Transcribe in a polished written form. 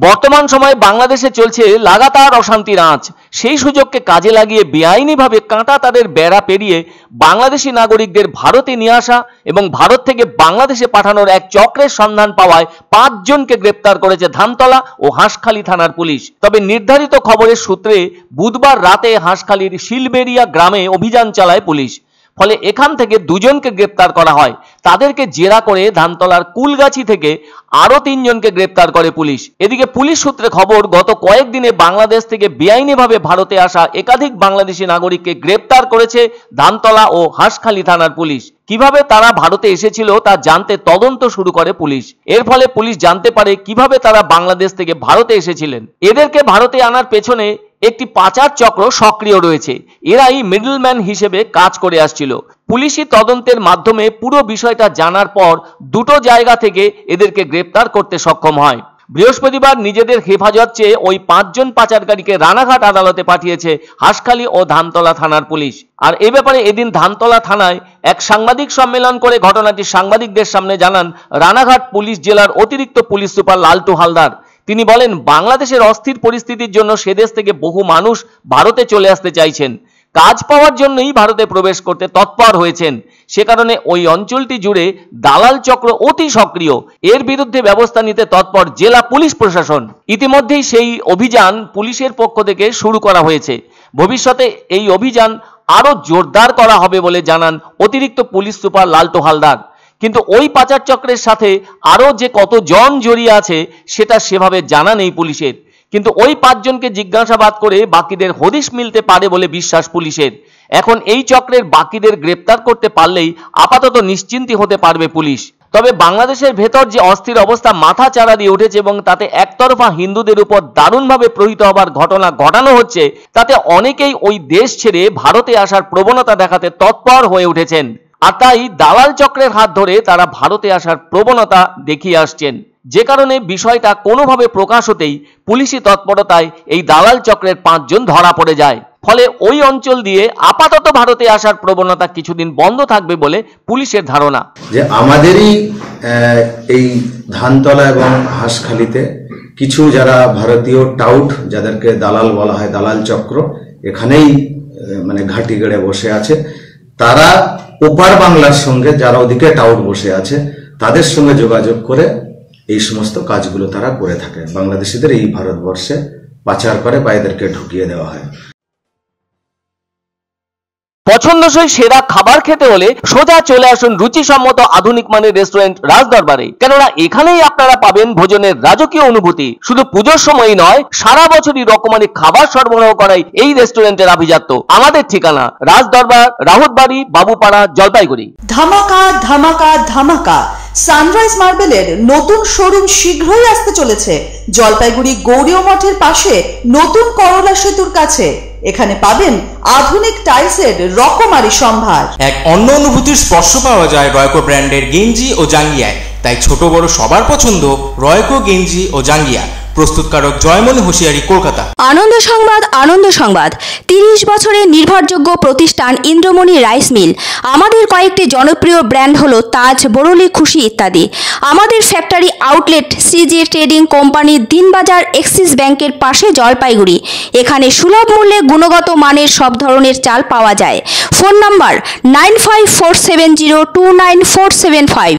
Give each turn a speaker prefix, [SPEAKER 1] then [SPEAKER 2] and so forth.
[SPEAKER 1] বর্তমান সময়ে বাংলাদেশে চলছে লাগাতার অশান্তির আঁচ। সেই সুযোগকে কাজে লাগিয়ে বেআইনিভাবে কাঁটা তাদের বেড়া পেরিয়ে বাংলাদেশি নাগরিকদের ভারতে নিয়ে আসা এবং ভারত থেকে বাংলাদেশে পাঠানোর এক চক্রের সন্ধান পাওয়ায় 5 জনকে গ্রেপ্তার করেছে ধানতলা ও হাঁসখালী থানার পুলিশ। তবে নির্ধারিত খবরের সূত্রে বুধবার রাতে হাঁসখালীর শিলবেড়িয়া গ্রামে অভিযান চালায় পুলিশ। ফলে এখান থেকে 2 জনকে গ্রেপ্তার করা হয়। তাদেরকে জেরা করে ধানতলার কুলগাছি থেকে আরো 3 জনকে গ্রেপ্তার করে পুলিশ। এদিকে পুলিশ সূত্রে খবর, গত কয়েকদিনে বাংলাদেশ থেকে বেআইনিভাবে ভারতে আসা একাধিক বাংলাদেশি নাগরিককে গ্রেপ্তার করেছে ধানতলা ও হাঁসখালী থানার পুলিশ। কিভাবে তারা ভারতে এসেছিল তা জানতে তদন্ত শুরু করে পুলিশ। এর ফলে পুলিশ জানতে পারে কিভাবে তারা বাংলাদেশ থেকে ভারতে এসেছিলেন। এদেরকে ভারতে আনার পেছনে একটি পাচার চক্র সক্রিয় রয়েছে। এরাই মিডলম্যান হিসেবে কাজ করে আসছিল। পুলিশি তদন্তের মাধ্যমে পুরো বিষয়টা জানার পর 2টো জায়গা থেকে এদেরকে গ্রেপ্তার করতে সক্ষম হয়। বৃহস্পতিবার নিজেদের হেফাজত চেয়ে ওই 5 জন পাচারকারীকে রানাঘাট আদালতে পাঠিয়েছে হাঁসখালী ও ধানতলা থানার পুলিশ। আর এ ব্যাপারে এদিন ধানতলা থানায় এক সাংবাদিক সম্মেলন করে ঘটনাটি সাংবাদিকদের সামনে জানান রানাঘাট পুলিশ জেলার অতিরিক্ত পুলিশ সুপার লালটু হালদার। তিনি বলেন, বাংলাদেশের অস্থির পরিস্থিতির জন্য সেদেশ থেকে বহু মানুষ ভারতে চলে আসতে চাইছেন। কাজ পাওয়ার জন্যই ভারতে প্রবেশ করতে তৎপর হয়েছেন। সে কারণে ওই অঞ্চলটি জুড়ে দালাল চক্র অতি সক্রিয়। এর বিরুদ্ধে ব্যবস্থা নিতে তৎপর জেলা পুলিশ প্রশাসন। ইতিমধ্যেই সেই অভিযান পুলিশের পক্ষ থেকে শুরু করা হয়েছে। ভবিষ্যতে এই অভিযান আরো জোরদার করা হবে বলে জানান অতিরিক্ত পুলিশ সুপার লালটু হালদার। কিন্তু ওই পাচার চক্রের সাথে আরো যে কতজন জড়িয়ে আছে সেটা সেভাবে জানা নেই পুলিশের। কিন্তু ওই 5 জনকে জিজ্ঞাসাবাদ করে বাকিদের হদিশ মিলতে পারে বলে বিশ্বাস পুলিশের। এখন এই চক্রের বাকিদের গ্রেপ্তার করতে পারলেই আপাতত নিশ্চিন্তি হতে পারবে পুলিশ। তবে বাংলাদেশের ভেতর যে অস্থির অবস্থা মাথা চাড়া দিয়ে উঠেছে এবং তাতে একতরফা হিন্দুদের উপর দারুণভাবে প্রহিত হবার ঘটনা ঘটানো হচ্ছে, তাতে অনেকেই ওই দেশ ছেড়ে ভারতে আসার প্রবণতা দেখাতে তৎপর হয়ে উঠেছেন। আর তাই দালাল চক্রের হাত ধরে তারা ভারতে আসার প্রবণতা দেখিয়ে আসছেন। যে কারণে বিষয়টা কোনোভাবে প্রকাশ হতেই পুলিশি তৎপরতায় এই দালাল চক্রের 5 জন ধরা পড়ে যায়। ফলে ওই অঞ্চল দিয়ে আপাতত ভারতে আসার প্রবণতা কিছুদিন বন্ধ থাকবে বলে পুলিশের ধারণা।
[SPEAKER 2] যে আমাদেরই এই ধানতলা এবং হাঁসখালীতে কিছু যারা ভারতীয় টাউট, যাদেরকে দালাল বলা হয়, দালাল চক্র এখানেই মানে ঘাঁটি গেড়ে বসে আছে। তারা ওপার বাংলার সঙ্গে, যারা ওদিকে টাউট বসে আছে, তাদের সঙ্গে যোগাযোগ করে এই সমস্ত কাজগুলো তারা করে থাকে। বাংলাদেশিদের এই ভারতবর্ষে পাচার করে বা এদেরকে ঢুকিয়ে দেওয়া হয়।
[SPEAKER 1] পছন্দসই সেরা খাবার খেতে হলে সোজা চলে আসুন রুচিসম্মত আধুনিক মানের রেস্টুরেন্ট রাজদরবারে। কেননা এখানেই আপনারা পাবেন ভোজনের রাজকীয় অনুভূতি। শুধু পুজোর সময়ই নয়, সারা বছরই রকমারি খাবার সরবরাহ করাই এই রেস্টুরেন্টের আভিজাত্য। আমাদের ঠিকানা রাজদরবার, রাহুতবাড়ি, বাবুপাড়া, জলপাইগুড়ি।
[SPEAKER 3] ধামাকা ধামাকা ধামাকা! সানরাইজ মার্বেলের নতুন শোরুম শীঘ্রই আসতে চলেছে জলপাইগুড়ি গৌরীয় মঠের পাশে নতুন করলা সেতুর কাছে। এখানে পাবেন আধুনিক টাইলসের রকমারি সম্ভার।
[SPEAKER 4] এক অন্য অনুভূতির স্পর্শ পাওয়া যায় রয়কো ব্র্যান্ডের গেঞ্জি ও জাঙ্গিয়ায়। তাই ছোট বড় সবার পছন্দ রয়কো গেঞ্জি ও জাঙ্গিয়া। প্রস্তুতকারক জয়মনি হোশিয়ারি, কলকাতা।
[SPEAKER 5] আনন্দ সংবাদ, আনন্দ সংবাদ। 30 বছরের নির্ভরযোগ্য প্রতিষ্ঠান ইন্দ্রমণি রাইস মিল। আমাদের কয়েকটি জনপ্রিয় ব্র্যান্ড হলো তাজ, বরলি, খুশি ইত্যাদি। আমাদের factory outlet CG trading company, Dinbazar, axis ব্যাংকের পাশে, জলপাইগুড়ি। এখানে সুলভ মূল্যে গুণগত মানের সব ধরনের চাল পাওয়া যায়। Phone number 9547029475।